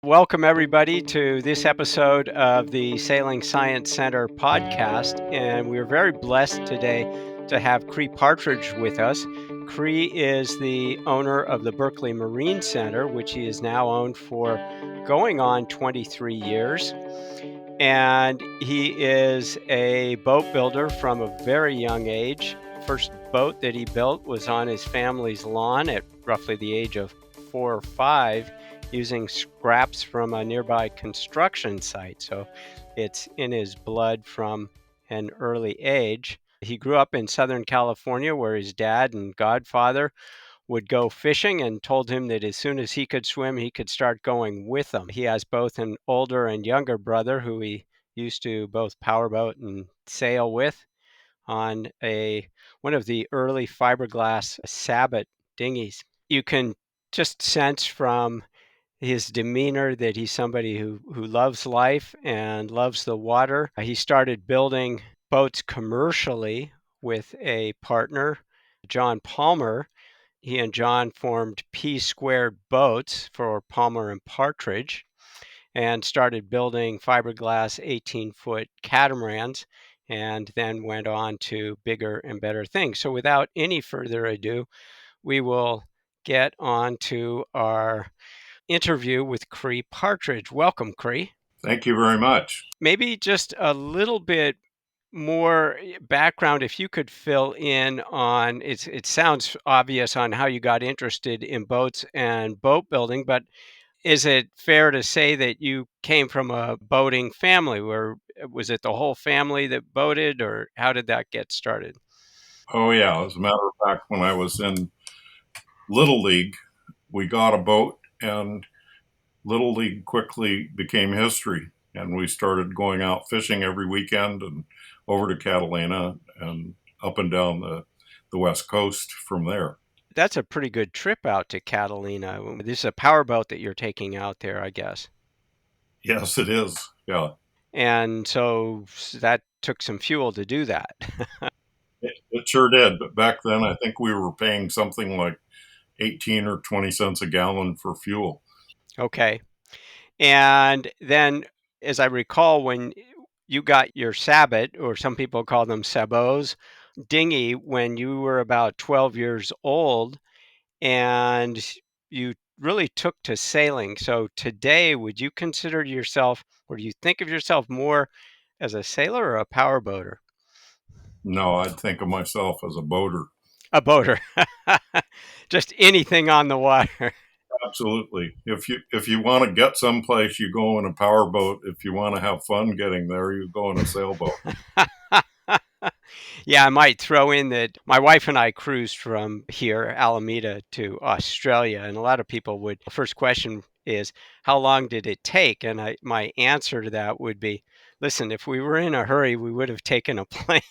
Welcome, everybody, to this episode of the Sailing Science Center podcast. And we're very blessed today to have Cre Partridge with us. Cre is the owner of the Berkeley Marine Center, which he has now owned for going on 23 years. And he is a boat builder from a very young age. First boat that he built was on his family's lawn at roughly the age of 4 or 5, using scraps from a nearby construction site. So it's in his blood from an early age. He grew up in Southern California, where his dad and godfather would go fishing, and told him that as soon as he could swim, he could start going with them. He has both an older and younger brother who he used to both powerboat and sail with on one of the early fiberglass Sabot dinghies. You can just sense from his demeanor that he's somebody who loves life and loves the water. He started building boats commercially with a partner, John Palmer. He and John formed P Squared Boats for Palmer and Partridge, and started building fiberglass 18-foot catamarans, and then went on to bigger and better things. So without any further ado, we will get on to our interview with Cre Partridge. Welcome, Cre. Thank you very much. Maybe just a little bit more background, if you could fill in on it sounds obvious on how you got interested in boats and boat building, but is it fair to say that you came from a boating family? Where was it the whole family that boated, or how did that get started? Oh, yeah. As a matter of fact, when I was in Little League, we got a boat, and Little League quickly became history. And we started going out fishing every weekend and over to Catalina and up and down the West Coast from there. That's a pretty good trip out to Catalina. This is a powerboat that you're taking out there, I guess. Yes, it is. Yeah, And so that took some fuel to do that. it sure did. But back then, I think we were paying something like 18 or 20 cents a gallon for fuel. Okay. And then, as I recall, when you got your Sabot, or some people call them sabots, dinghy, when you were about 12 years old, and you really took to sailing. So today, would you consider yourself, or do you think of yourself more as a sailor or a powerboater? No, I'd think of myself as a boater. A boater. Just anything on the water. Absolutely. If you want to get someplace, you go in a powerboat. If you want to have fun getting there, you go in a sailboat. Yeah, I might throw in that my wife and I cruised from here, Alameda, to Australia, and a lot of people would. First question is, how long did it take? And my answer to that would be, listen, if we were in a hurry, we would have taken a plane.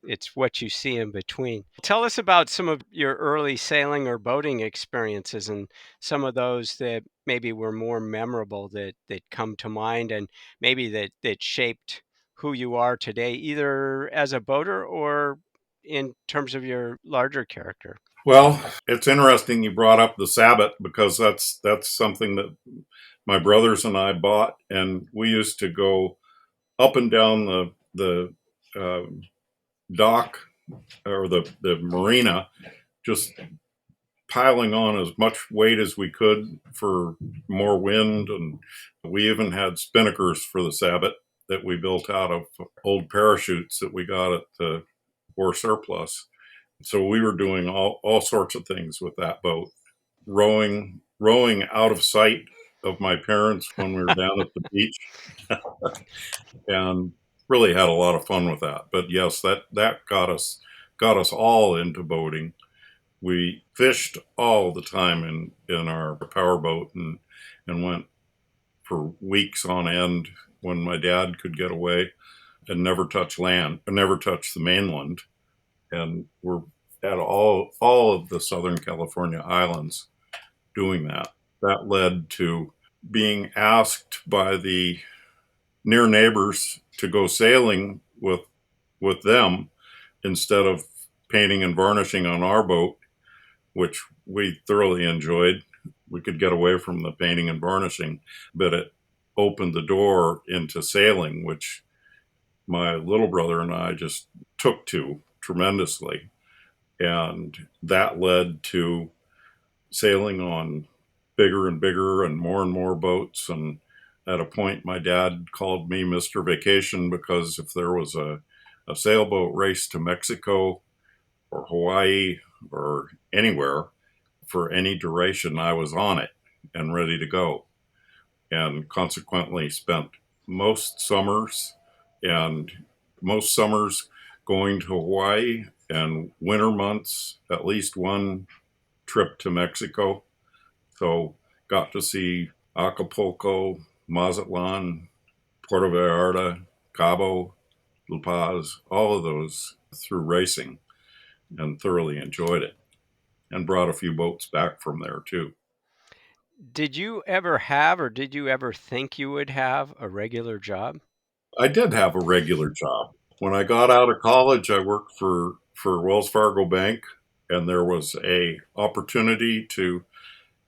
It's what you see in between. Tell us about some of your early sailing or boating experiences, and some of those that maybe were more memorable that come to mind, and maybe that shaped who you are today, either as a boater or in terms of your larger character. Well, it's interesting you brought up the Sabbath because that's something that my brothers and I bought, and we used to go up and down the uh, dock or the marina, just piling on as much weight as we could for more wind. And we even had spinnakers for the Sabbath that we built out of old parachutes that we got at the war surplus. So we were doing all sorts of things with that boat, rowing out of sight of my parents when we were down at the beach, and really had a lot of fun with that. But yes, that got us all into boating. We fished all the time in our powerboat, and went for weeks on end when my dad could get away, and never touch land, never touch the mainland. And we're at all of the Southern California islands doing that. That led to being asked by the near neighbors to go sailing with them instead of painting and varnishing on our boat which we thoroughly enjoyed. We could get away from the painting and varnishing, but it opened the door into sailing, which my little brother and I just took to tremendously. And that led to sailing on bigger and bigger and more boats. And at a point, my dad called me Mr. Vacation because if there was a sailboat race to Mexico or Hawaii or anywhere for any duration, I was on it and ready to go. And consequently, spent most summers and most summers going to Hawaii and winter months, at least one trip to Mexico. So got to see Acapulco, Mazatlan, Puerto Vallarta, Cabo, La Paz, all of those through racing and thoroughly enjoyed it and brought a few boats back from there too. Did you ever have, or did you ever think you would have a regular job? I did have a regular job. When I got out of college, I worked for Wells Fargo Bank, and there was a opportunity to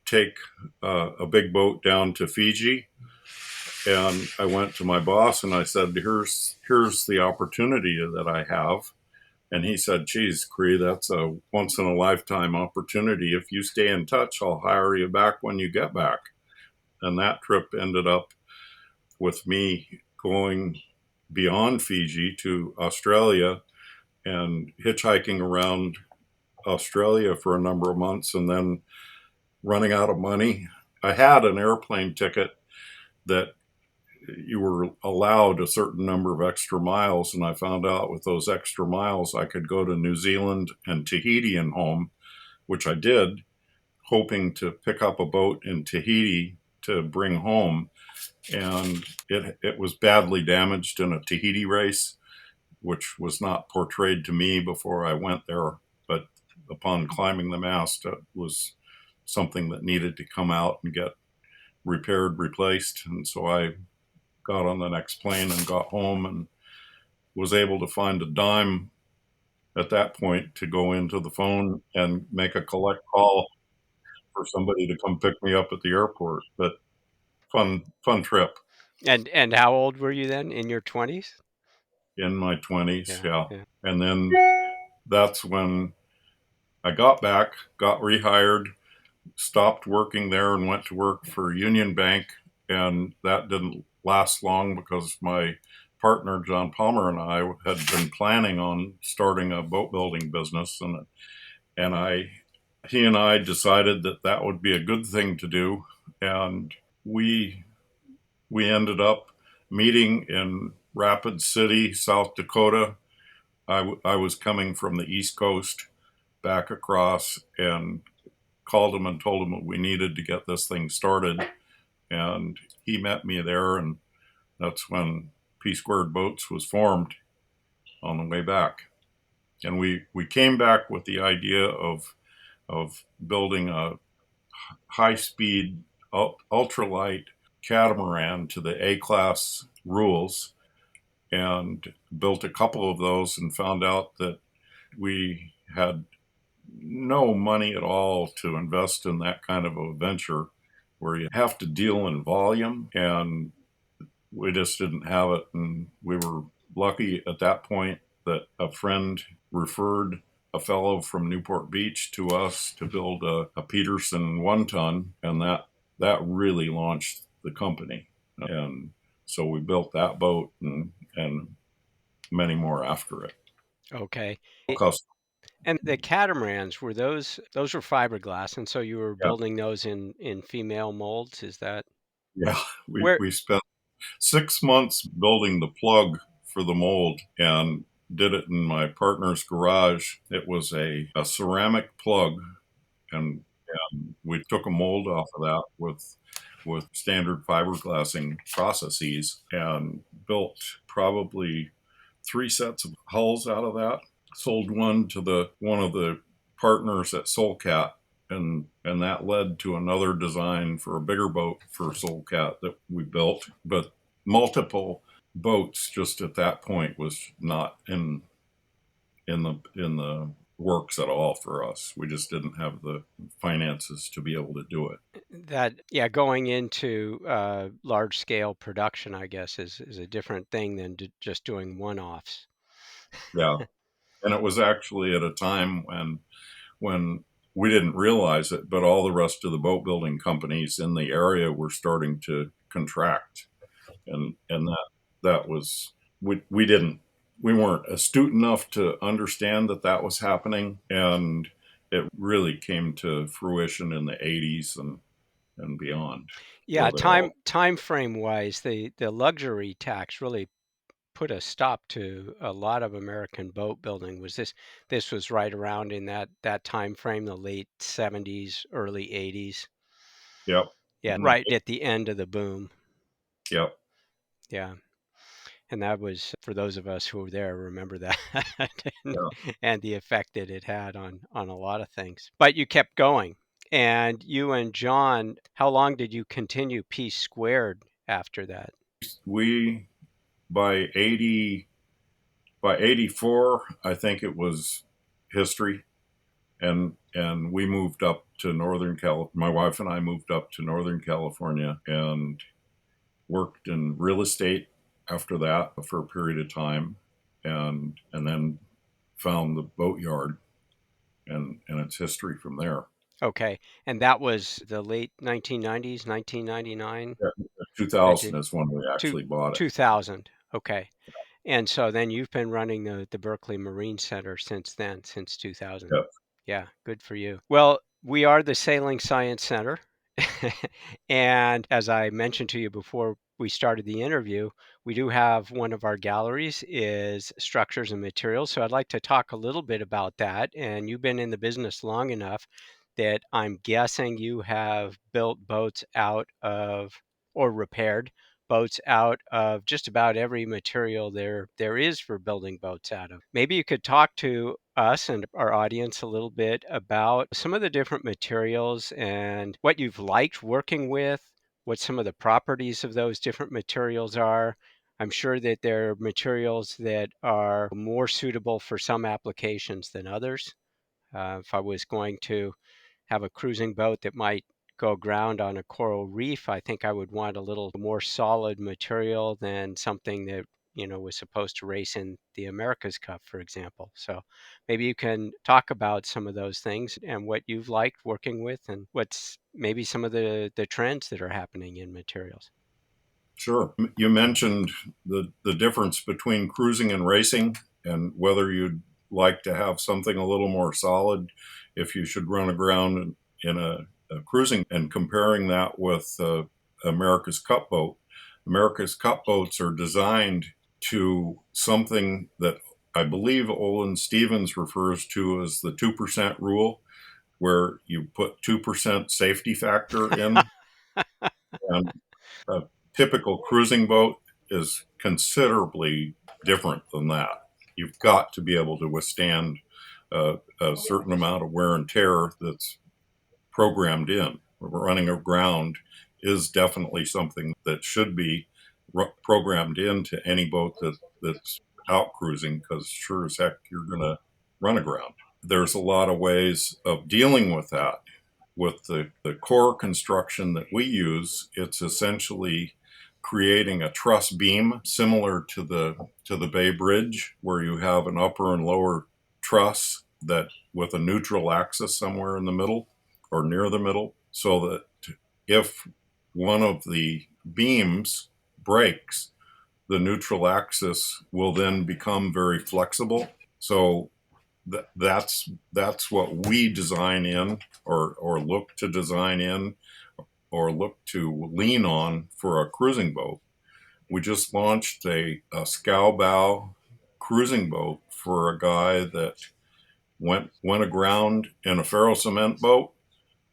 take a big boat down to Fiji. And I went to my boss and I said, "Here's the opportunity that I have." And he said, "Geez, Cree, that's a once in a lifetime opportunity. If you stay in touch, I'll hire you back when you get back." And that trip ended up with me going beyond Fiji to Australia and hitchhiking around Australia for a number of months and then running out of money. I had an airplane ticket that you were allowed a certain number of extra miles, and I found out with those extra miles I could go to New Zealand and Tahiti and home, which I did, hoping to pick up a boat in Tahiti to bring home. And it was badly damaged in a Tahiti race, which was not portrayed to me before I went there. But upon climbing the mast, it was something that needed to come out and get repaired, replaced. And so I got on the next plane and got home and was able to find a dime at that point to go into the phone and make a collect call for somebody to come pick me up at the airport. But fun trip And how old were you then? In your 20s? in my 20s. Yeah, Yeah. yeah. And then that's when I got back, got rehired, stopped working there and went to work for Union Bank. And that didn't last long because my partner, John Palmer, and I had been planning on starting a boat building business. And he and I decided that that would be a good thing to do. And we, we ended up meeting in Rapid City, South Dakota. I was coming from the East Coast back across and called him and told him that we needed to get this thing started. And he met me there, and that's when P Squared Boats was formed on the way back. And we came back with the idea of building a high speed, ultralight catamaran to the A class rules and built a couple of those and found out that we had no money at all to invest in that kind of a venture where you have to deal in volume, and we just didn't have it. And we were lucky at that point that a friend referred a fellow from Newport Beach to us to build a Peterson 1 ton, and that really launched the company. And so we built that boat and many more after it. Okay. Custom. And the catamarans, were those were fiberglass, and so you were Yeah, building those in female molds, is that yeah. where We spent 6 months building the plug for the mold and did it in my partner's garage. It was a ceramic plug, and we took a mold off of that with standard fiberglassing processes and built probably 3 sets of hulls out of that. Sold one to the one of the partners at Soulcat, and that led to another design for a bigger boat for Soulcat that we built. But multiple boats just at that point was not in the works at all for us. We just didn't have the finances to be able to do it. That, yeah, going into large scale production, I guess, is a different thing than just doing one-offs. Yeah. And it was actually at a time when we didn't realize it, but all the rest of the boat building companies in the area were starting to contract. And that was, we didn't, we weren't astute enough to understand that that was happening. And it really came to fruition in the 80s and beyond, Yeah, where they all, time frame wise, the luxury tax really put a stop to a lot of American boat building. This was right around in that time frame, the late 70s, early 80s. yep, Yeah, mhm, right at the end of the boom. yep, Yeah. And that was, for those of us who were there, remember that and, yeah. and the effect that it had on a lot of things. But you kept going. And you and John, how long did you continue Peace Squared after that? We, by 80, by 84, I think it was history. And we moved up to Northern California. My wife and I moved up to Northern California and worked in real estate after that for a period of time, and then found the boatyard, and it's history from there. Okay. And that was the late 1990s, 1999, Yeah, that 2000 you, is when we two, actually bought it. 2000. Okay. And so then you've been running the Berkeley Marine Center since then, since 2000. Yeah, Yeah, good for you. Well, we are the Sailing Science Center. And as I mentioned to you before we started the interview, we do have one of our galleries is structures and materials. So I'd like to talk a little bit about that. And you've been in the business long enough that I'm guessing you have built boats out of, or repaired boats out of just about every material there is for building boats out of. Maybe you could talk to us and our audience a little bit about some of the different materials and what you've liked working with, what some of the properties of those different materials are. I'm sure that there are materials that are more suitable for some applications than others. If I was going to have a cruising boat that might go aground on a coral reef, I think I would want a little more solid material than something that, was supposed to race in the America's Cup, for example. So maybe you can talk about some of those things and what you've liked working with and what's maybe some of the trends that are happening in materials. sure. You mentioned the difference between cruising and racing, and whether you'd like to have something a little more solid if you should run aground in a cruising, and comparing that with America's Cup boat. America's Cup boats are designed to something that I believe Olin Stevens refers to as the 2% rule, where you put 2% safety factor in. And a typical cruising boat is considerably different than that. You've got to be able to withstand a certain amount of wear and tear that's programmed in. Running aground is definitely something that should be programmed into any boat that's out cruising, because sure as heck you're going to run aground. There's a lot of ways of dealing with that. With the core construction that we use, it's essentially creating a truss beam similar to the Bay Bridge, where you have an upper and lower truss that with a neutral axis somewhere in the middle or near the middle, so that if one of the beams breaks, the neutral axis will then become very flexible. So that's what we design in, or look to design in, or look to lean on for a cruising boat. We just launched a scow bow cruising boat for a guy that went aground in a ferro-cement boat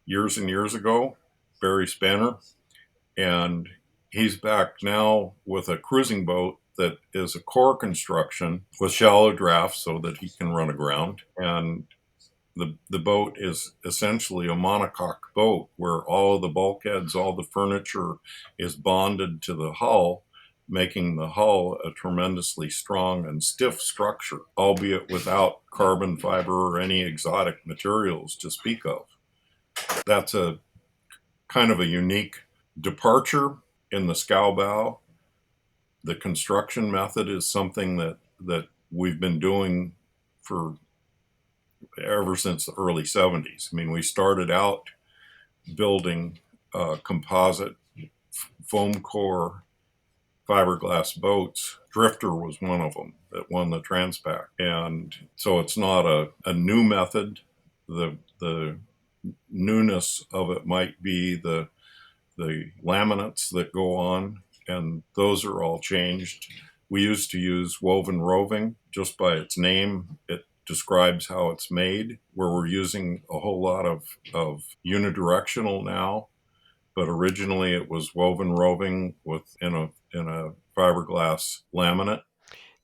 years and years ago, Barry Spanner, and he's back now with a cruising boat that is a core construction with shallow draft so that he can run aground. And the boat is essentially a monocoque boat where all of the bulkheads, all the furniture is bonded to the hull, making the hull a tremendously strong and stiff structure, albeit without carbon fiber or any exotic materials to speak of. That's a kind of a unique departure in the scow bow. The construction method is something that we've been doing for ever since the early 70s. I mean, we started out building composite foam core fiberglass boats. Drifter was one of them that won the Transpac. And so it's not a new method. The newness of it might be the laminates that go on, and those are all changed. We used to use woven roving. Just by its name, it describes how it's made, where we're using a whole lot of unidirectional now, but originally it was woven roving in a fiberglass laminate.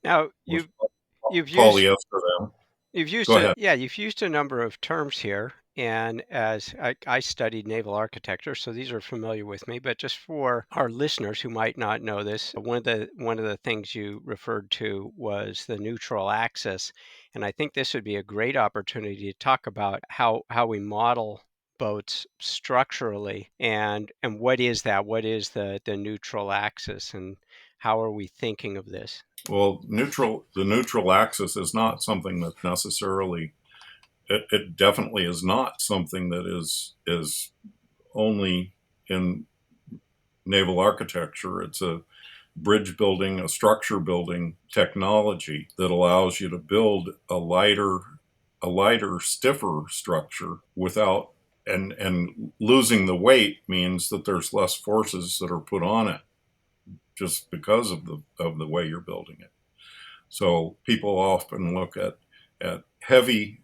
Now, It was you've used polyester then. You've used Go ahead. you've used a number of terms here, and as I studied naval architecture, so these are familiar with me. But just for our listeners who might not know this, one of the things you referred to was the neutral axis, and I think this would be a great opportunity to talk about how we model boats structurally, and what is that? What is the neutral axis, and how are we thinking of this? Well, the neutral axis is not something that's necessarily. It definitely is not something that is only in naval architecture. It's a bridge building, a structure building technology that allows you to build a lighter, stiffer structure without and losing the weight means that there's less forces that are put on it just because of the way you're building it. So people often look at heavy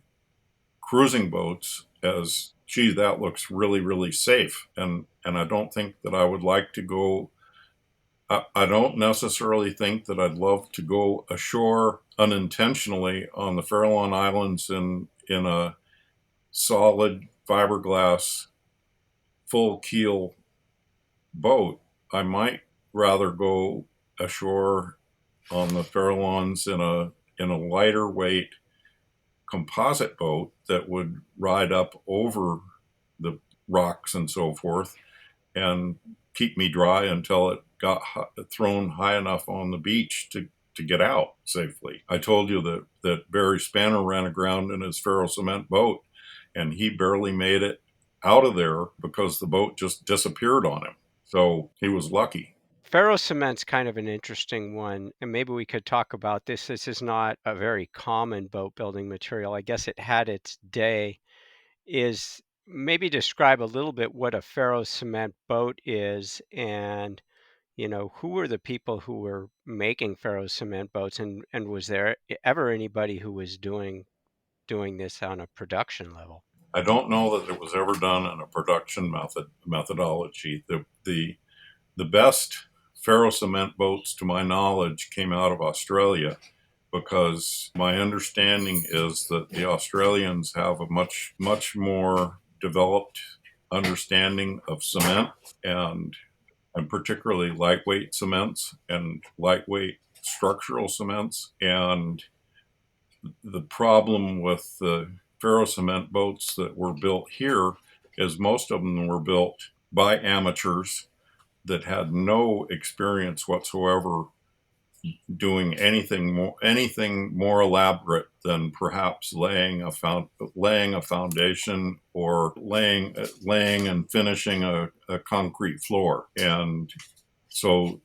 cruising boats as, gee, that looks really, really safe. And I don't think that I would like to go. I don't necessarily think that I'd love to go ashore unintentionally on the Farallon Islands in a solid fiberglass full keel boat. I might rather go ashore on the Farallons in a lighter weight composite boat that would ride up over the rocks and so forth and keep me dry until it got thrown high enough on the beach to get out safely. I told you that Barry Spanner ran aground in his ferro-cement boat, and he barely made it out of there because the boat just disappeared on him. So he was lucky. Ferro-cement's kind of an interesting one, and maybe we could talk about this. This is not a very common boat building material. I guess it had its day. Is maybe describe a little bit what a ferro-cement boat is, and who were the people who were making ferro-cement boats, and was there ever anybody who was doing this on a production level? I don't know that it was ever done in a production methodology. The best ferro-cement boats, to my knowledge, came out of Australia because my understanding is that the Australians have a much more developed understanding of cement and particularly lightweight cements and lightweight structural cements. And the problem with the ferro-cement boats that were built here is most of them were built by amateurs that had no experience whatsoever doing anything more elaborate than perhaps laying a foundation or laying and finishing a concrete floor. And so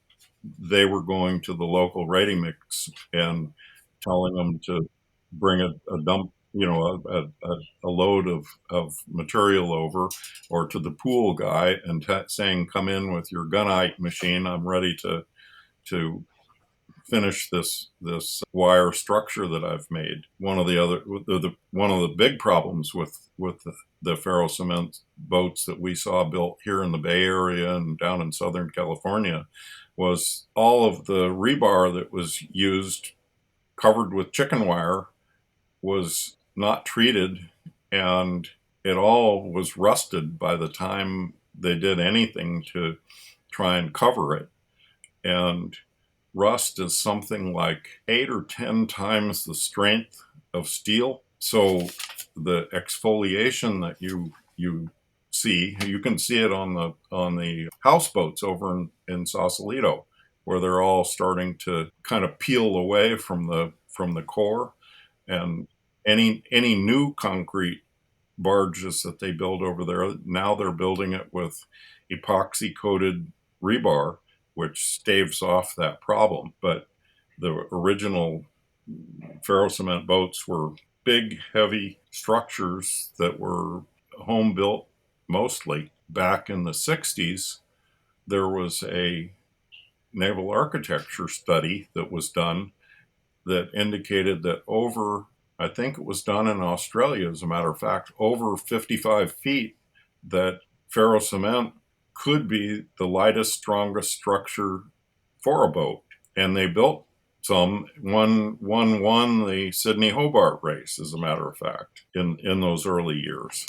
they were going to the local ready mix and telling them to bring a dump, a load of material over, or to the pool guy and saying, "Come in with your gunite machine. I'm ready to finish this wire structure that I've made." One of the big problems with the ferro cement boats that we saw built here in the Bay Area and down in Southern California was all of the rebar that was used, covered with chicken wire, was not treated, and it all was rusted by the time they did anything to try and cover it. And rust is something like 8 or 10 times the strength of steel. So the exfoliation that you see, you can see it on the houseboats over in Sausalito, where they're all starting to kind of peel away from the core. And any new concrete barges that they build over there, now they're building it with epoxy coated rebar, which staves off that problem. But the original ferro-cement boats were big, heavy structures that were home built mostly. Back in the 60s, there was a naval architecture study that was done that indicated that I think it was done in Australia, as a matter of fact, over 55 feet, that ferro-cement could be the lightest, strongest structure for a boat. And they built some. One won the Sydney Hobart race, as a matter of fact, in those early years.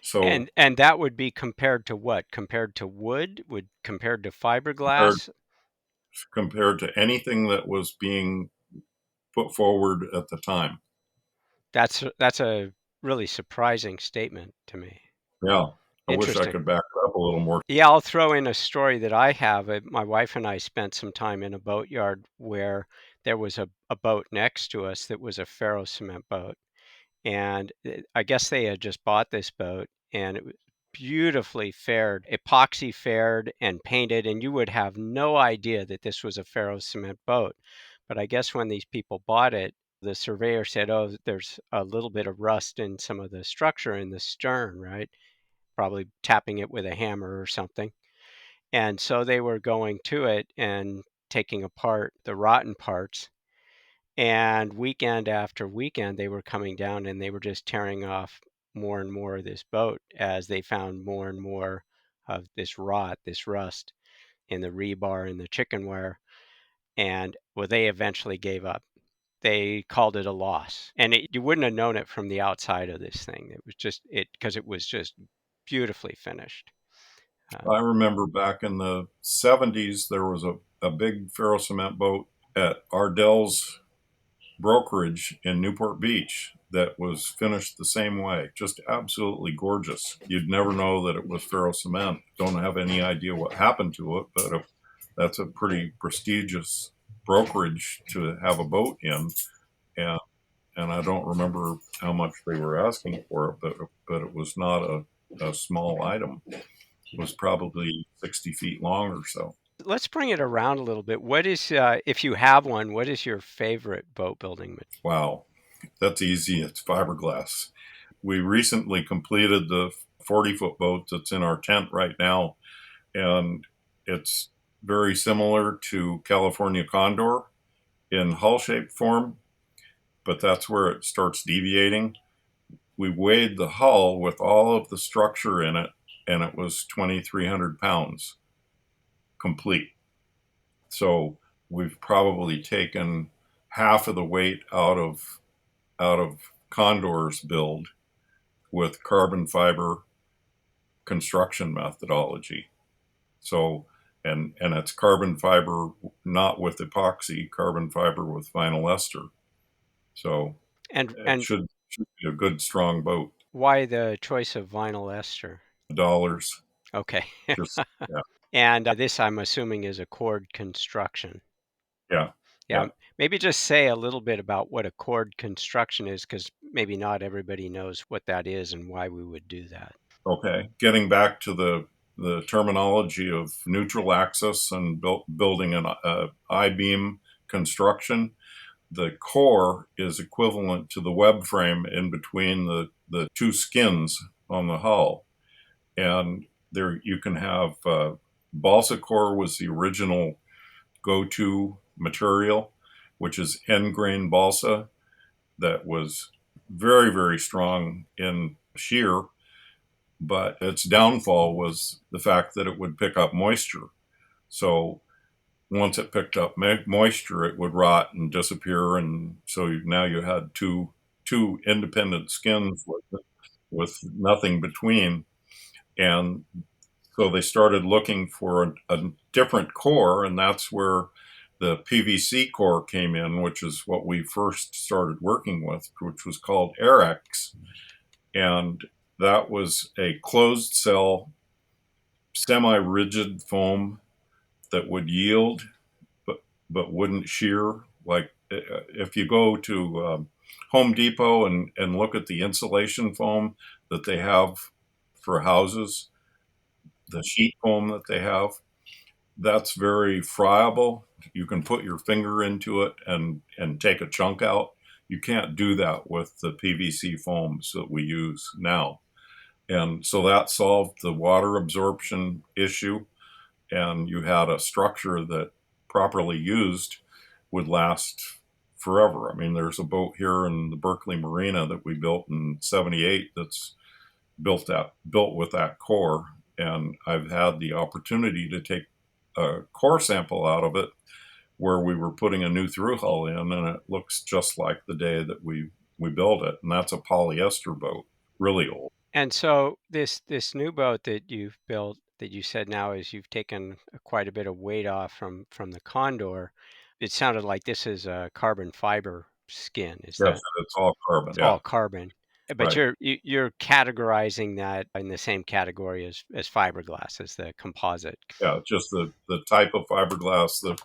So And that would be compared to what? Compared to wood? Would compared to compared, fiberglass? compared to anything that was being put forward at the time. That's a really surprising statement to me. Yeah, I wish I Interesting. could back it up a little more. Yeah, I'll throw in a story that I have. My wife and I spent some time in a boatyard where there was a boat next to us that was a ferro cement boat. And I guess they had just bought this boat and it was beautifully faired, epoxy faired and painted. And you would have no idea that this was a ferro cement boat. But I guess when these people bought it, the surveyor said, oh, there's a little bit of rust in some of the structure in the stern, right? Probably tapping it with a hammer or something. And so they were going to it and taking apart the rotten parts. And weekend after weekend, they were coming down and they were just tearing off more and more of this boat as they found more and more of this rot, this rust in the rebar and the chicken wire. And well, they eventually gave up. They called it a loss. And you wouldn't have known it from the outside of this thing. It was just because it was just beautifully finished. Uh, I remember back in the 70s, there was a big ferro-cement boat at Ardell's brokerage in Newport Beach that was finished the same way. Just absolutely gorgeous. You'd never know that it was ferro-cement. Don't have any idea what happened to it, but that's a pretty prestigious brokerage to have a boat in. And and I don't remember how much they were asking for it, but it was not a small item. It was probably 60 feet long or so. let's bring it around a little bit. What is, if you have one, what is your favorite boat building material? Wow, that's easy. It's fiberglass. We recently completed the 40-foot boat that's in our tent right now, and it's very similar to California Condor in hull shape form, but that's where it starts deviating. We weighed the hull with all of the structure in it, and it was 2,300 pounds complete. So we've probably taken half of the weight out of Condor's build with carbon fiber construction methodology. So and it's carbon fiber not with epoxy, carbon fiber with vinyl ester. So it And should be a good strong boat. why the choice of vinyl ester? Dollars, Okay. just yeah, And this, I'm assuming, is a cord construction. yeah, Yeah, yeah. maybe just say a little bit about what a cord construction is, because maybe not everybody knows what that is and why we would do that. Okay, getting back to the terminology of neutral axis and building an I-beam construction, the core is equivalent to the web frame in between the two skins on the hull. And there you can have balsa core was the original go-to material, which is end grain balsa that was very, very strong in shear, but its downfall was the fact that it would pick up moisture. So once it picked up moisture, it would rot and disappear, and so now you had two independent skins with nothing between, and so they started looking for a different core, and that's where the PVC core came in, which is what we first started working with, which was called Airex. And that was a closed cell, semi-rigid foam that would yield but wouldn't shear. Like if you go to Home Depot and look at the insulation foam that they have for houses, the sheet foam that they have, that's very friable. You can put your finger into it and take a chunk out. You can't do that with the PVC foams that we use now. And so that solved the water absorption issue. And you had a structure that properly used would last forever. I mean, there's a boat here in the Berkeley Marina that we built in '78 that's built with that core, and I've had the opportunity to take a core sample out of it where we were putting a new through hull in, and it looks just like the day that we built it, and that's a polyester boat, really old. And so this new boat that you've built that you said now is you've taken quite a bit of weight off from the Condor. It sounded like this is a carbon fiber skin. Is Yes, that it's all carbon. it's Yeah, all carbon? But right. you're categorizing that in the same category as fiberglass, as the composite. Yeah, just the type of fiberglass that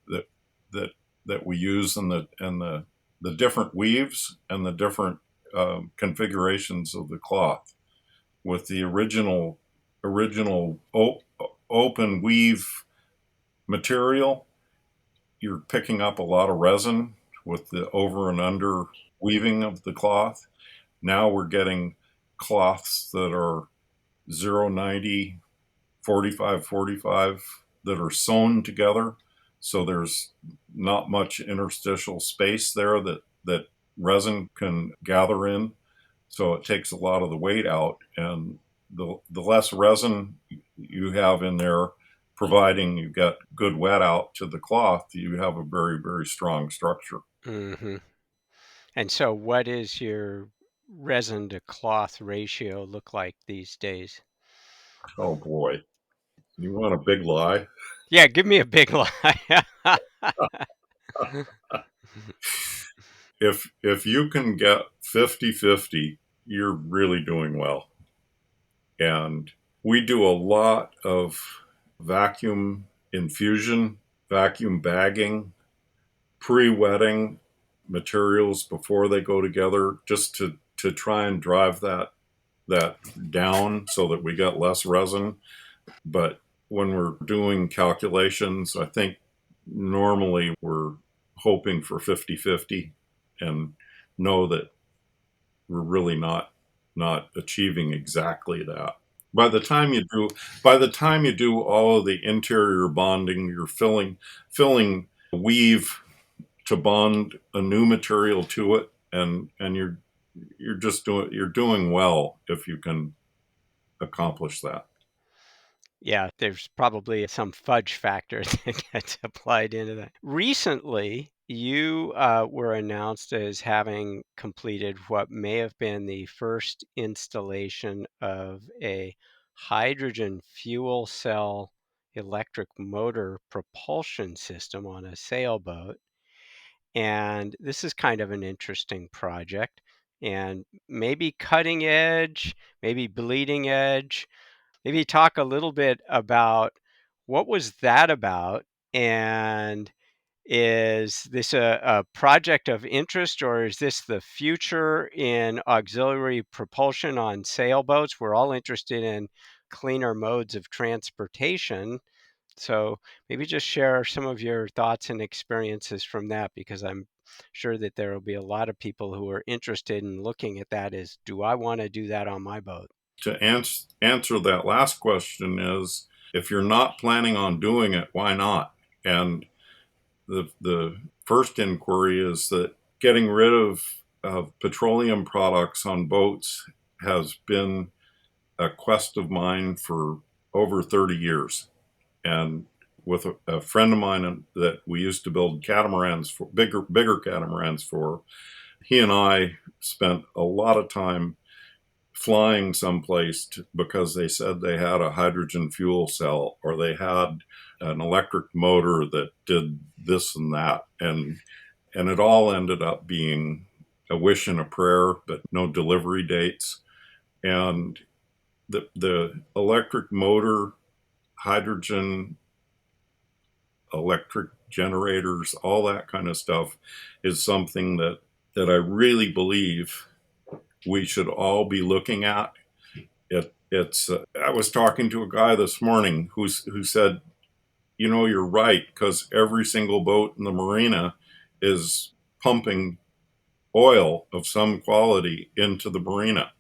that that we use and the different weaves and the different configurations of the cloth. With the original open weave material, you're picking up a lot of resin with the over and under weaving of the cloth. Now we're getting cloths that are 090, 45, 45 that are sewn together. So there's not much interstitial space there that resin can gather in. So it takes a lot of the weight out. And the less resin you have in there, providing you get good wet out to the cloth, you have a very, very strong structure. Hmm. And so, what is your resin to cloth ratio look like these days? Oh boy. You want a big lie? Yeah, give me a big lie. If you can get 50-50, you're really doing well. And we do a lot of vacuum infusion, vacuum bagging, pre-wetting materials before they go together, just to try and drive that down so that we get less resin. But when we're doing calculations, I think normally we're hoping for 50-50 and know that we're really not achieving exactly that. By the time you do by the time you do all of the interior bonding, you're filling weave to bond a new material to it, and you're doing well if you can accomplish that. Yeah, there's probably some fudge factor that gets applied into that. Recently, you were announced as having completed what may have been the first installation of a hydrogen fuel cell electric motor propulsion system on a sailboat. And this is kind of an interesting project and maybe cutting edge, maybe bleeding edge. Maybe talk a little bit about what was that about, and is this a project of interest, or is this the future in auxiliary propulsion on sailboats? We're all interested in cleaner modes of transportation. So maybe just share some of your thoughts and experiences from that, because I'm sure that there will be a lot of people who are interested in looking at that as, do I want to do that on my boat? To answer that last question is, if you're not planning on doing it, why not? And the first inquiry is that getting rid of petroleum products on boats has been a quest of mine for over 30 years. And with a friend of mine that we used to build catamarans for, bigger catamarans for, he and I spent a lot of time flying someplace because they said they had a hydrogen fuel cell or they had an electric motor that did this and that. And it all ended up being a wish and a prayer, but no delivery dates. And the electric motor, hydrogen, electric generators, all that kind of stuff is something that I really believe we should all be looking at. I was talking to a guy this morning who said, you know, you're right, because every single boat in the marina is pumping oil of some quality into the marina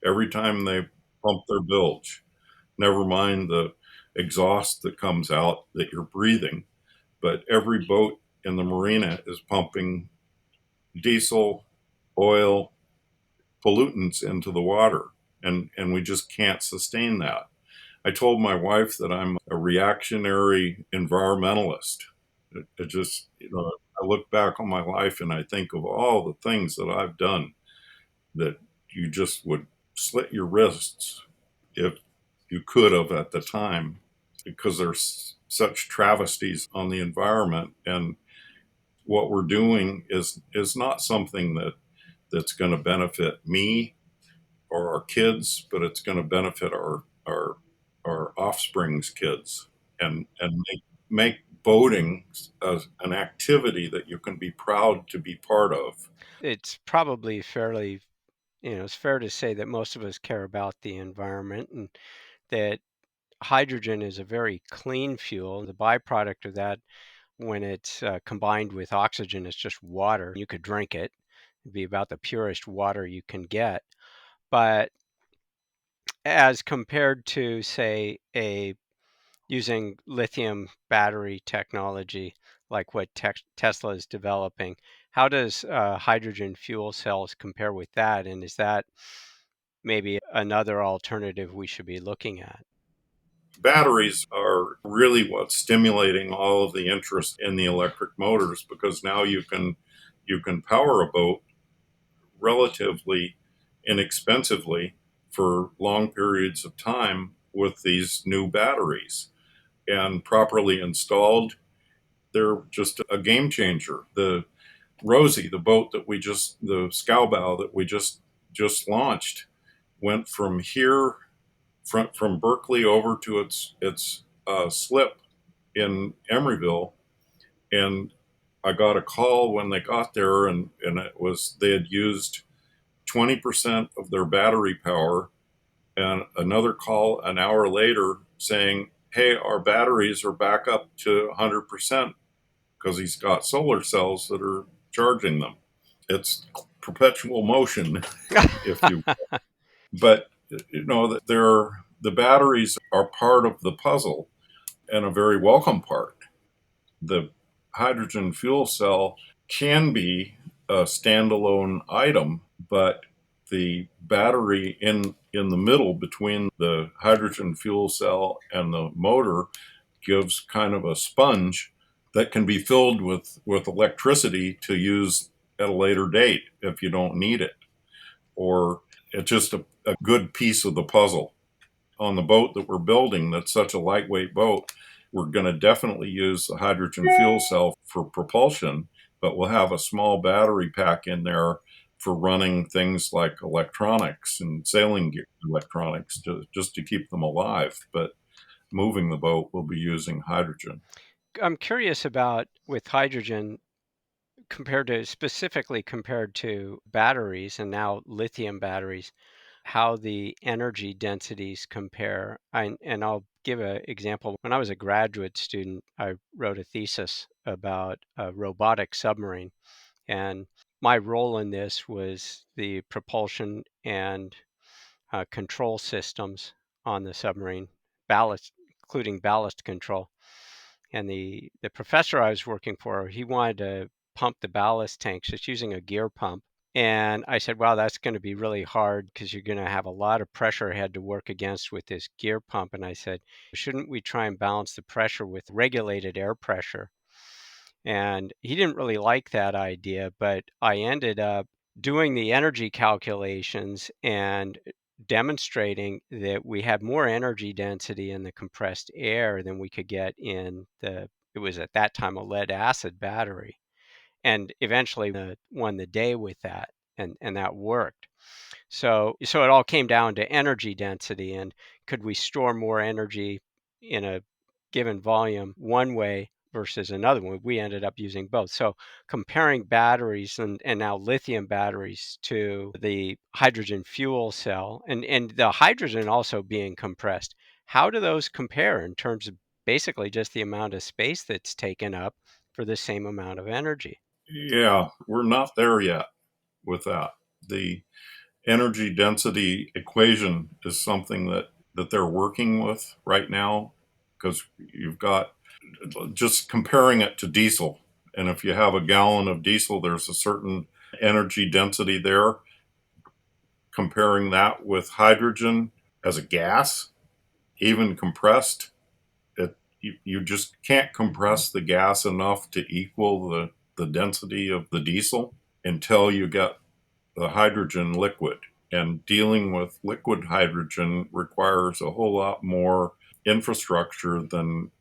every time they pump their bilge. Never mind the exhaust that comes out that you're breathing, but every boat in the marina is pumping diesel, oil, pollutants into the water, and we just can't sustain that. I told my wife that I'm a reactionary environmentalist. It just, you know, I look back on my life and I think of all the things that I've done that you just would slit your wrists if you could have at the time, because there's such travesties on the environment. And what we're doing is not something that's going to benefit me or our kids, but it's going to benefit our offspring's kids, and make boating an activity that you can be proud to be part of. It's probably fairly, it's fair to say that most of us care about the environment and that hydrogen is a very clean fuel. The byproduct of that, when it's combined with oxygen, is just water. You could drink it. It'd be about the purest water you can get. But as compared to, say, a using lithium battery technology like what Tesla is developing, how does hydrogen fuel cells compare with that? And is that maybe another alternative we should be looking at? Batteries are really what's stimulating all of the interest in the electric motors, because now you can power a boat relatively inexpensively for long periods of time with these new batteries, and properly installed, they're just a game changer. The Rosie, the boat that the Scowbow that we just launched, went from here, from Berkeley over to its slip in Emeryville, and I got a call when they got there, and it was they had used 20% of their battery power, and another call an hour later saying, "Hey, our batteries are back up to 100% because he's got solar cells that are charging them." It's perpetual motion, if you. But you know, the batteries are part of the puzzle and a very welcome part. The hydrogen fuel cell can be a standalone item, but the battery in the middle between the hydrogen fuel cell and the motor gives kind of a sponge that can be filled with electricity to use at a later date if you don't need it, or it's just a good piece of the puzzle. On the boat that we're building, that's such a lightweight boat, we're going to definitely use the hydrogen fuel cell for propulsion, but we'll have a small battery pack in there for running things like electronics and sailing gear electronics, just to keep them alive. But moving the boat will be using hydrogen. I'm curious about with hydrogen specifically compared to batteries and now lithium batteries, how the energy densities compare. And I'll give an example. When I was a graduate student, I wrote a thesis about a robotic submarine. And my role in this was the propulsion and control systems on the submarine, ballast, including ballast control. And the professor I was working for, he wanted to pump the ballast tanks just using a gear pump. And I said, wow, that's going to be really hard because you're going to have a lot of pressure head to work against with this gear pump. And I said, shouldn't we try and balance the pressure with regulated air pressure? And he didn't really like that idea, but I ended up doing the energy calculations and demonstrating that we had more energy density in the compressed air than we could get in it was at that time a lead acid battery. And eventually won the day with that, and that worked. So it all came down to energy density and could we store more energy in a given volume one way versus another one. We ended up using both. So comparing batteries and now lithium batteries to the hydrogen fuel cell and the hydrogen also being compressed, how do those compare in terms of basically just the amount of space that's taken up for the same amount of energy? Yeah, we're not there yet with that. The energy density equation is something that they're working with right now because you've got just comparing it to diesel. And if you have a gallon of diesel, there's a certain energy density there. Comparing that with hydrogen as a gas, even compressed, you just can't compress the gas enough to equal the density of the diesel until you get the hydrogen liquid. And dealing with liquid hydrogen requires a whole lot more infrastructure than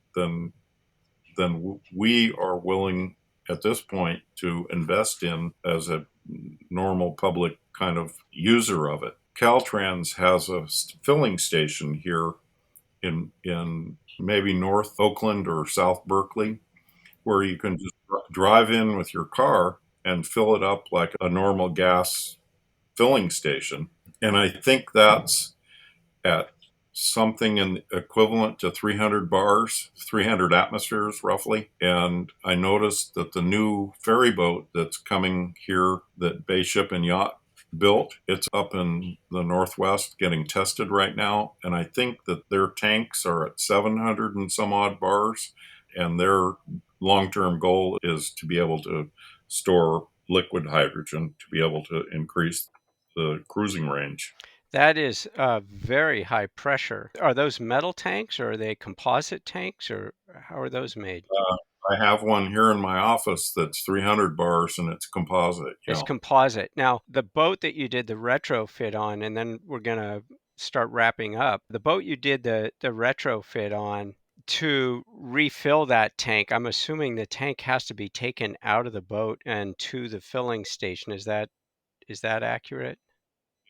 we are willing at this point to invest in as a normal public kind of user of it. Caltrans has a filling station here in maybe North Oakland or South Berkeley where you can just drive in with your car and fill it up like a normal gas filling station. And I think that's at something in equivalent to 300 bars, 300 atmospheres roughly. And I noticed that the new ferry boat that's coming here that Bay Ship and Yacht built, it's up in the Northwest getting tested right now. And I think that their tanks are at 700 and some odd bars. And their long-term goal is to be able to store liquid hydrogen to be able to increase the cruising range. That is very high pressure. Are those metal tanks or are they composite tanks or how are those made? I have one here in my office that's 300 bars and it's composite. It's Yeah. composite. Now, the boat that you did the retrofit on, and then we're going to start wrapping up. The boat you did the retrofit on to refill that tank, I'm assuming the tank has to be taken out of the boat and to the filling station. Is that accurate?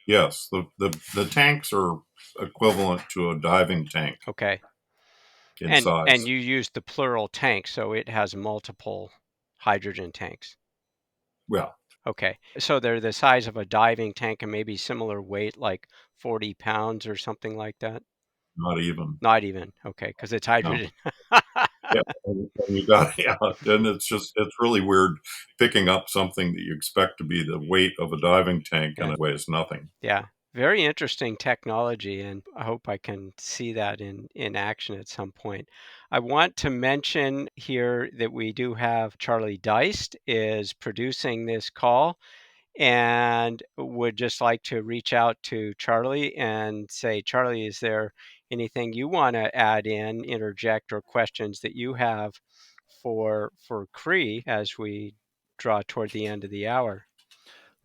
Yes. The tanks are equivalent to a diving tank Okay. in And size. you used the plural tank, so it has multiple hydrogen tanks. Yeah. Okay. So they're the size of a diving tank and maybe similar weight, like 40 pounds or something like that? Not even. Not even. Okay, because it's No. hydrogen. Yeah. And you got, yeah. And it's really weird picking up something that you expect to be the weight of a diving tank and Yeah. it weighs nothing. Yeah. Very interesting technology, and I hope I can see that in action at some point. I want to mention here that we do have Charlie Deist is producing this call. And would just like to reach out to Charlie and say, Charlie, is there anything you want to add in, interject, or questions that you have for Cree as we draw toward the end of the hour?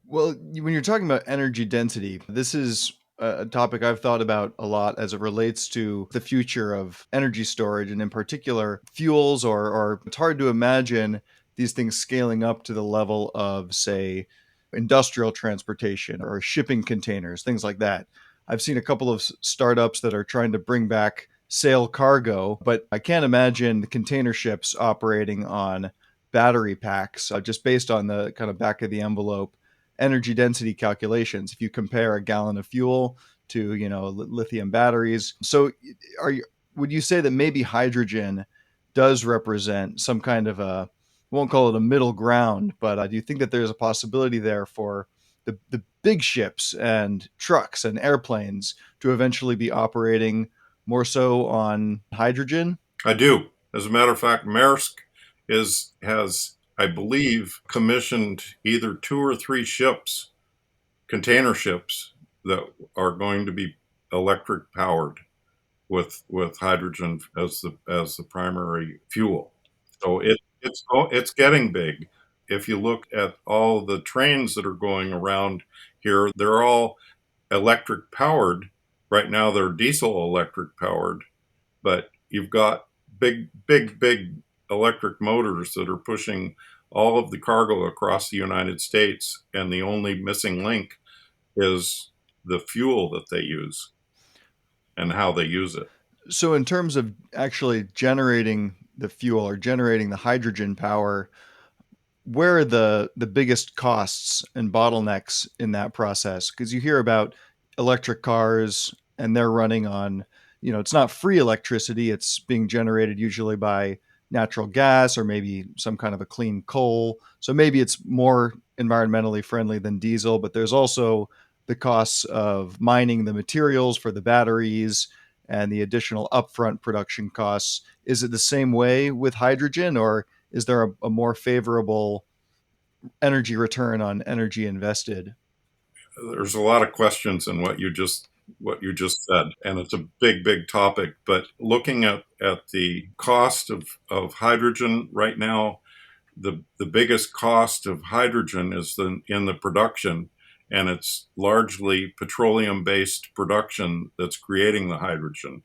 Well, when you're talking about energy density, this is a topic I've thought about a lot as it relates to the future of energy storage and in particular fuels or it's hard to imagine these things scaling up to the level of say industrial transportation or shipping containers, things like that. I've seen a couple of startups that are trying to bring back sail cargo, but I can't imagine the container ships operating on battery packs just based on the kind of back of the envelope energy density calculations if you compare a gallon of fuel to lithium batteries. So are you would you say that maybe hydrogen does represent some kind of a, I won't call it a middle ground, but do you think that there's a possibility there for the big ships and trucks and airplanes to eventually be operating more so on hydrogen? I do. As a matter of fact, Maersk has, I believe, commissioned either two or three ships, container ships, that are going to be electric powered with hydrogen as the primary fuel. So it's getting big. If you look at all the trains that are going around here, they're all electric powered. Right now they're diesel electric powered, but you've got big electric motors that are pushing all of the cargo across the United States, and the only missing link is the fuel that they use and how they use it. So, in terms of actually generating the fuel or generating the hydrogen power, where are the biggest costs and bottlenecks in that process? Because you hear about electric cars and they're running on, it's not free electricity. It's being generated usually by natural gas or maybe some kind of a clean coal. So maybe it's more environmentally friendly than diesel, but there's also the costs of mining the materials for the batteries and the additional upfront production costs. Is it the same way with hydrogen, or is there a more favorable energy return on energy invested? There's a lot of questions in what you just said, and it's a big topic. But looking at the cost of hydrogen right now, the biggest cost of hydrogen is in the production, and it's largely petroleum based production that's creating the hydrogen.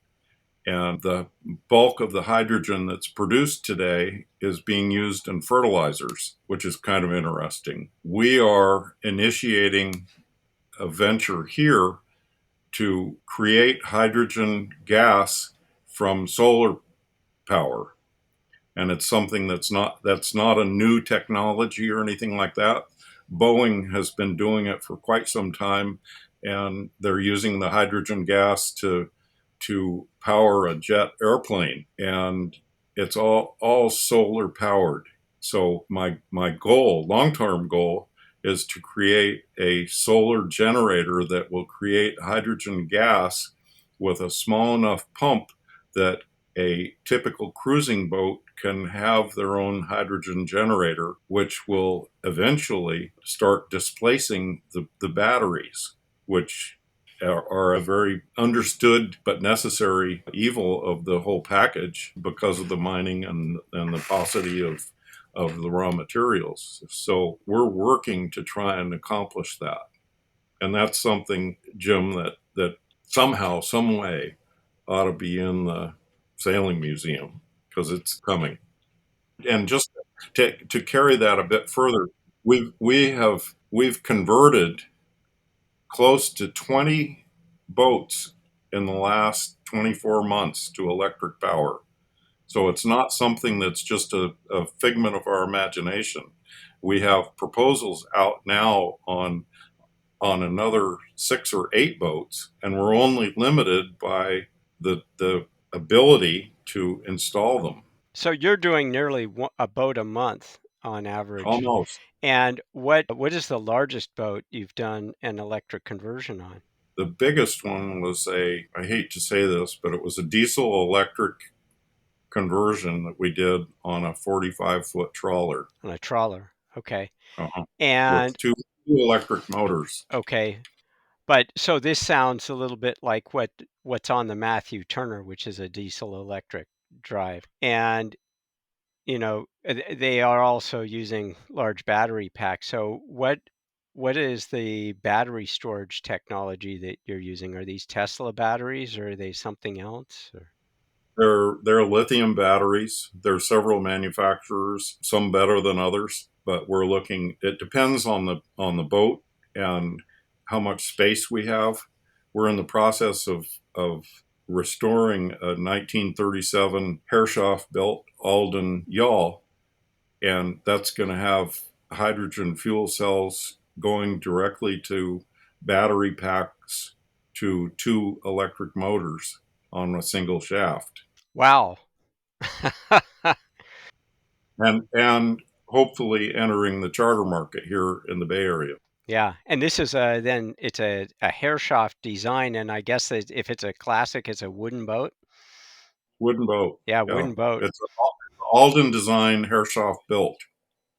And the bulk of the hydrogen that's produced today is being used in fertilizers, which is kind of interesting. We are initiating a venture here to create hydrogen gas from solar power. And it's something that's not a new technology or anything like that. Boeing has been doing it for quite some time, and they're using the hydrogen gas to power a jet airplane, and it's all solar powered. So my goal, long-term goal, is to create a solar generator that will create hydrogen gas with a small enough pump that a typical cruising boat can have their own hydrogen generator, which will eventually start displacing the batteries, which are a very understood but necessary evil of the whole package because of the mining and the paucity of the raw materials. So we're working to try and accomplish that. And that's something, Jim, that somehow, some way ought to be in the sailing museum because it's coming. And just to carry that a bit further, we've converted close to 20 boats in the last 24 months to electric power. So it's not something that's just a figment of our imagination. We have proposals out now on another 6 or 8 boats, and we're only limited by the ability to install them. So you're doing nearly a boat a month on average. Almost. And what is the largest boat you've done an electric conversion on? The biggest one was I hate to say this, but it was a diesel electric conversion that we did on a 45-foot trawler. On a trawler. Okay. Uh-huh. With And two electric motors. okay. But so this sounds a little bit like what's on the Matthew Turner, which is a diesel electric drive. And they are also using large battery packs. So what is the battery storage technology that you're using? Are these Tesla batteries or are they something else? Or? They're lithium batteries. There are several manufacturers, some better than others, but we're looking. It depends on the boat and how much space we have. We're in the process of restoring a 1937 Herreshoff built Alden yawl, and that's going to have hydrogen fuel cells going directly to battery packs to 2 electric motors on a single shaft. Wow. and hopefully entering the charter market here in the Bay Area. Yeah, and this is then it's a Herreshoff design, and I guess that if it's a classic, it's a wooden boat. Wooden boat, Yeah, yeah. wooden boat. It's an Alden design, Herreshoff built,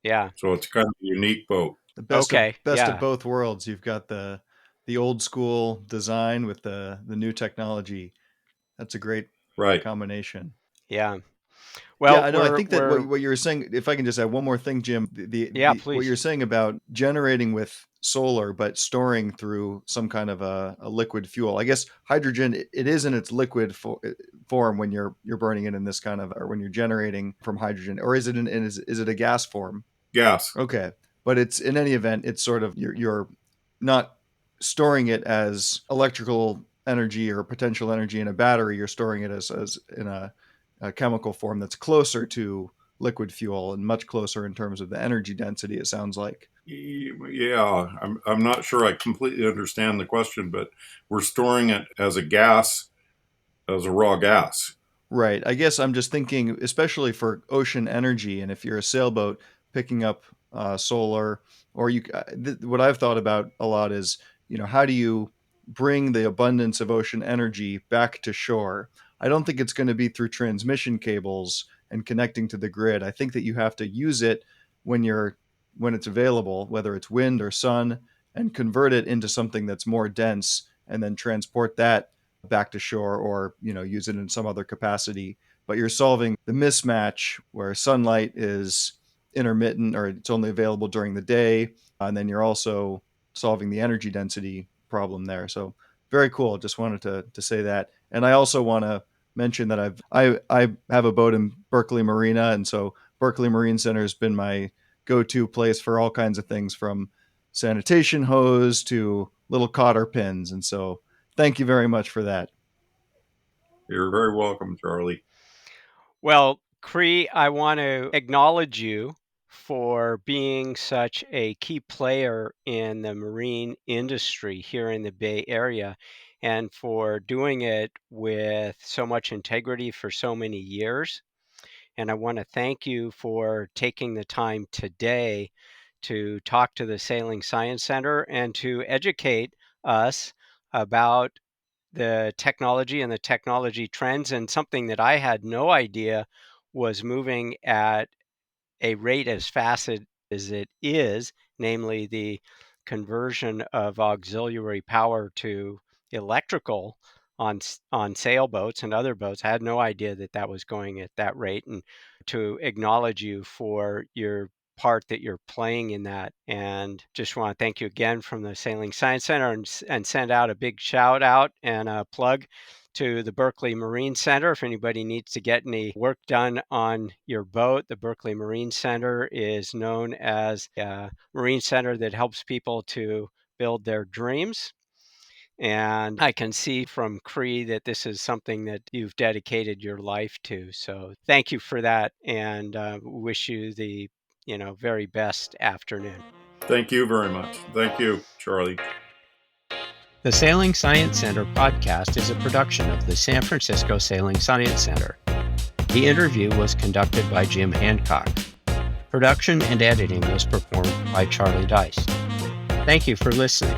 Yeah. so it's kind of a unique boat. The Okay. best of Yeah. both worlds. You've got the old school design with the new technology. That's a great Right. combination. Yeah. Well, Yeah, I know. I think that we're what you were saying, if I can just add one more thing, Jim, yeah, what you're please. saying about generating with solar, but storing through some kind of a liquid fuel. I guess hydrogen, it is in its liquid form when you're burning it in this kind of, or when you're generating from hydrogen, or is it is it a gas form? Gas. Okay, but it's in any event, it's sort of you're not storing it as electrical energy or potential energy in a battery. You're storing it as in a chemical form that's closer to liquid fuel and much closer in terms of the energy density. It sounds like. Yeah, I'm not sure I completely understand the question, but we're storing it as a gas, as a raw gas. Right. I guess I'm just thinking, especially for ocean energy, and if you're a sailboat picking up solar, or what I've thought about a lot is, how do you bring the abundance of ocean energy back to shore? I don't think it's going to be through transmission cables and connecting to the grid. I think that you have to use it when it's available, whether it's wind or sun, and convert it into something that's more dense, and then transport that back to shore, or use it in some other capacity. But you're solving the mismatch where sunlight is intermittent, or it's only available during the day, and then you're also solving the energy density problem there. So very cool. Just wanted to say that. And I also want to mention that I have a boat in Berkeley Marina, and so Berkeley Marine Center has been my go-to place for all kinds of things, from sanitation hose to little cotter pins. And so thank you very much for that. You're very welcome, Charlie. Well, Cree, I want to acknowledge you for being such a key player in the marine industry here in the Bay Area, and for doing it with so much integrity for so many years. And I want to thank you for taking the time today to talk to the Sailing Science Center and to educate us about the technology and the technology trends, and something that I had no idea was moving at a rate as fast as it is, namely the conversion of auxiliary power to electrical on sailboats and other boats. I had no idea that that was going at that rate, and to acknowledge you for your part that you're playing in that. And just want to thank you again from the Sailing Science Center, and send out a big shout out and a plug to the Berkeley Marine Center. If anybody needs to get any work done on your boat, the Berkeley Marine Center is known as a marine center that helps people to build their dreams. And I can see from Cree that this is something that you've dedicated your life to. So thank you for that, and wish you the very best afternoon. Thank you very much. Thank you, Charlie. The Sailing Science Center podcast is a production of the San Francisco Sailing Science Center. The interview was conducted by Jim Hancock. Production and editing was performed by Charlie Dice. Thank you for listening.